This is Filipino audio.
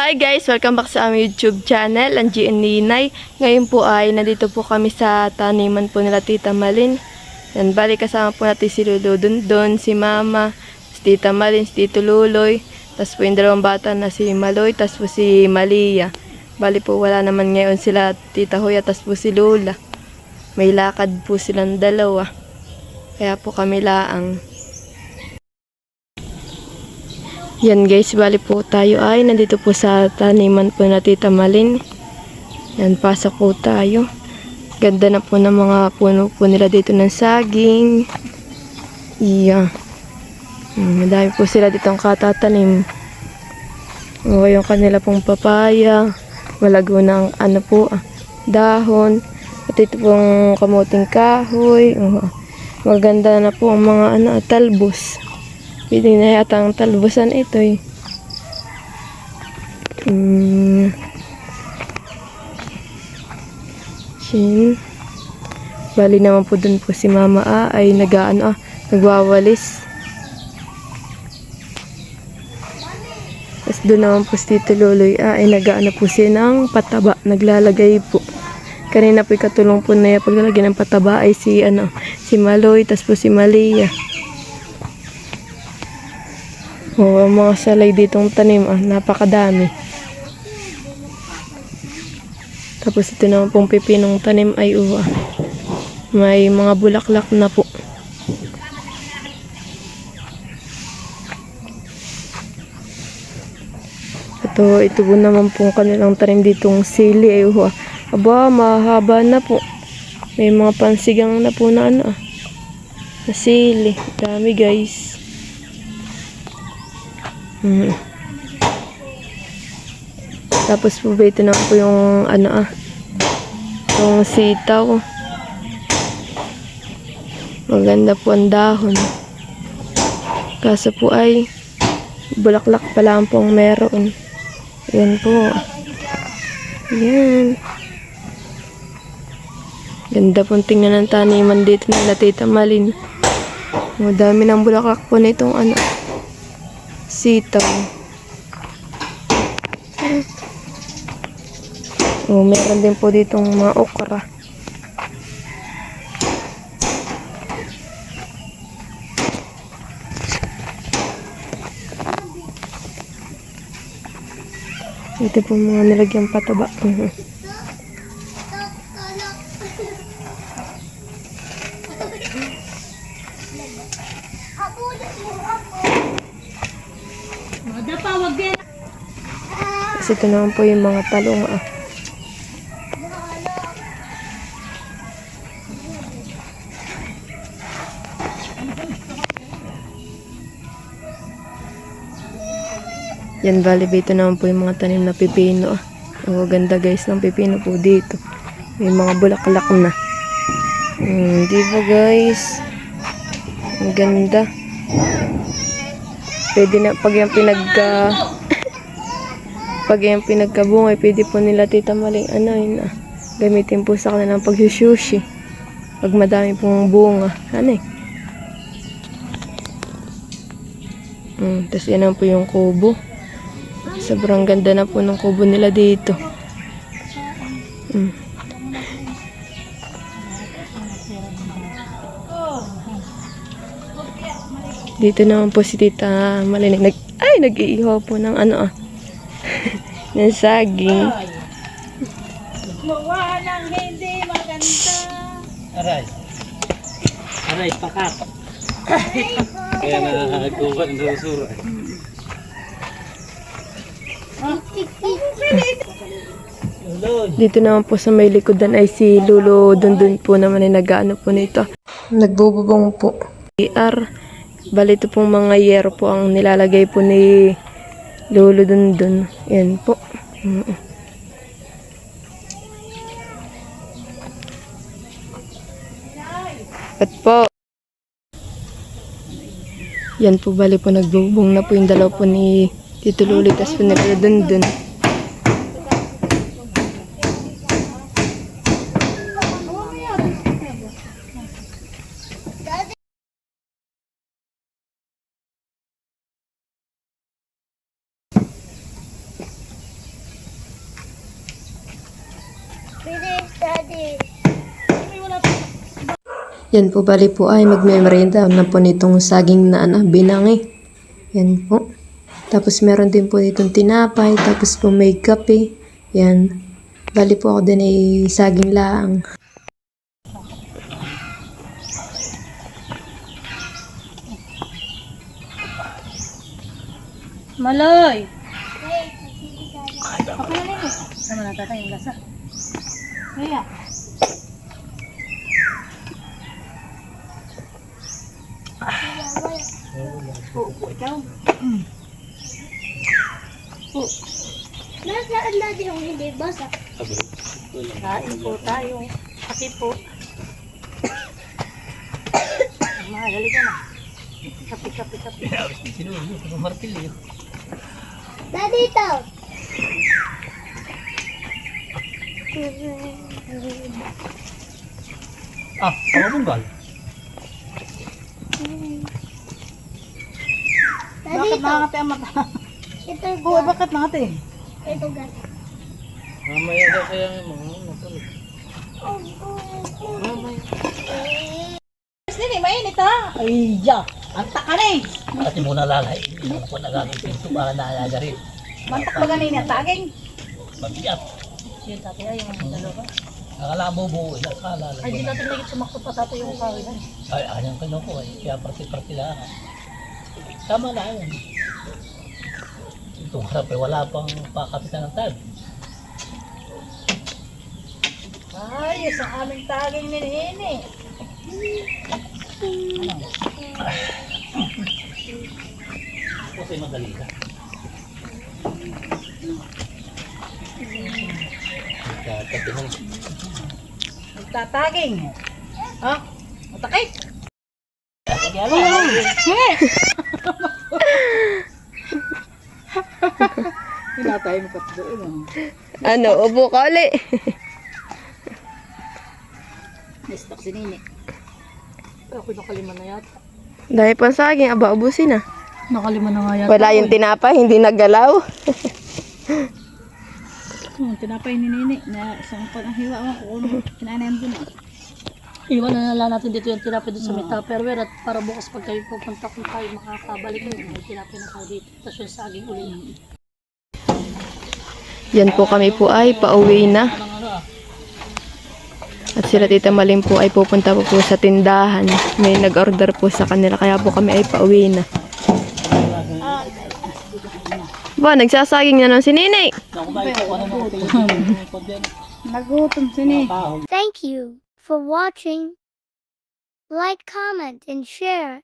Hi guys! Welcome back sa aming YouTube channel, ang GN Ninay. Ngayon po ay nandito po kami sa taniman po nila Tita Malin. Yan, bali kasama po natin si Lolo Dundon, si Mama, si Tita Malin, si Tito Luloy. Tapos po yung dalawang bata na si Maloy, tapos po si Malia. Bali po wala naman ngayon sila Tita Hoya, tapos po si Lola. May lakad po silang dalawa. Kaya po kami laang. Yan guys, bali po tayo ay nandito po sa taniman po na Tita Malin. Yan, pasok po tayo. Ganda na po ng mga puno po nila dito ng saging. Iya. Madami po sila ditong katatanim. O, yung kanila pong papaya. Malago ng dahon. At ito pong kamuting kahoy. Maganda na po ang mga talbos. Pwede na yata ang talbusan ito eh. Bali naman po dun po si Mama ay nagwawalis. Tapos dun naman po si Tito Luloy ay po siya ng pataba. Naglalagay po. Kanina po katulong po na paglalagay ng pataba ay si Maloy, tapos po si Malia. Ang mga salay ditong tanim, napakadami. Tapos ito naman pong pipinong tanim ay may mga bulaklak na po. Ito po naman pong kanilang tanim ditong sili ay aba, mahaba na po. May mga pansigang na po na na sili. Dami guys. Tapos po ito na po yung yung sitaw. Maganda po ang dahon. Kaso po ay bulaklak pa lang pong meron. Yan po. Yan. Ganda pong tingnan ng taniman dito nila Tita Malin. Madami ng bulaklak po nitong sitaw. Meron din po ditong mga okra. Ito po mga nilagyan pataba. Kasi ito naman po yung mga talong. Yan, bali dito naman po yung mga tanim na pipino. Ganda guys ng pipino po dito. May mga bulaklak na. Diba guys? Ang ganda. Pwede na pag yung pinagkabungay, pwede po nila Tita Maling gamitin po sa kanilang pagsusushi. Pag madami pong bunga. Tapos yan po yung kubo. Sobrang ganda na po ng kubo nila dito. Dito naman po si Tita Malin. Nag-iihaw po ng ng saging. Mawa ng hindi maganda. Aray, pakat. Kaya nagkuhan ng susura. Dito naman po sa may likodan ay si Lolo Dundun po naman ay po nito. Nagbububong po. Bali ito pong mga yero po ang nilalagay po ni Lolo Dundun. Yan po. At po. Yan po, bali po nagbubong na po yung dalaw po ni Tito Luloy, tas po nila Dundun. Yan po, bali po ay magme-merienda na po nitong saging na binangi. Yan po. Tapos meron din po ditong tinapay, tapos po may kape. Yan. Bali po ako din ay saging laang. Maloy! Ako na rin eh. Sama na tatay yung lasa. Kaya. Po, ikaw. Po. Nasaan natin yung hindi basa? Kain po tayo. Kape po. Mahagali ka na. Kape. Daddy, ito. Pamabunggal. Daddy, Bakit ito. nakakate ang mata? Ito, Oo, bakit nakate? ito, gat. Mamaya daw kaya yung mga natulog. Mas din eh, mainit ha? Ay, ya. Anta ka na eh. Kasi muna lalay, hindi ko nagagawin pinto para naalagarin. Mantak ba ganun yung taging? Mabiyak. Yun tatay ay yung dalawa. Akala mo buo, akala Ay, di lang. natin naging sumakto pa tatay yung kawilan. Ay, anyang kinuko eh. Kaya parti-parti lang. Tama na yun. Itong harap eh, wala pang pakapitan ng tag. Ay, yung sa aming taging ni Nini. Kasi madali ka. Katihan. Nagtataging. Ha? Matakit. Pinatay mo pa doon. Ano, ubo ka uli. Nistak si Nini. Ako nakalima na yata. Dahil pang saging, aba, ubusin na. Nakalima na nga yata. Wala yung tinapay, hindi naggalaw. Tinapay ni Nini na isang pananghiwa mo kung kinanayan dun eh. Iwan na lang natin dito yung tinapay dun sa may Tupperware at para bukas pag kayo pupunta kung tayo makakabalik kayo, may tinapay na tayo dito. Tapos yung saging uli. Yan po kami po ay pauwi na. At sila Tita Maling po ay pupunta po sa tindahan. May nag-order po sa kanila kaya po kami ay pauwi na. Ba, nagsasaging na nun si Ninay. Nagutom si Nini. Thank you for watching. Like, comment, and share.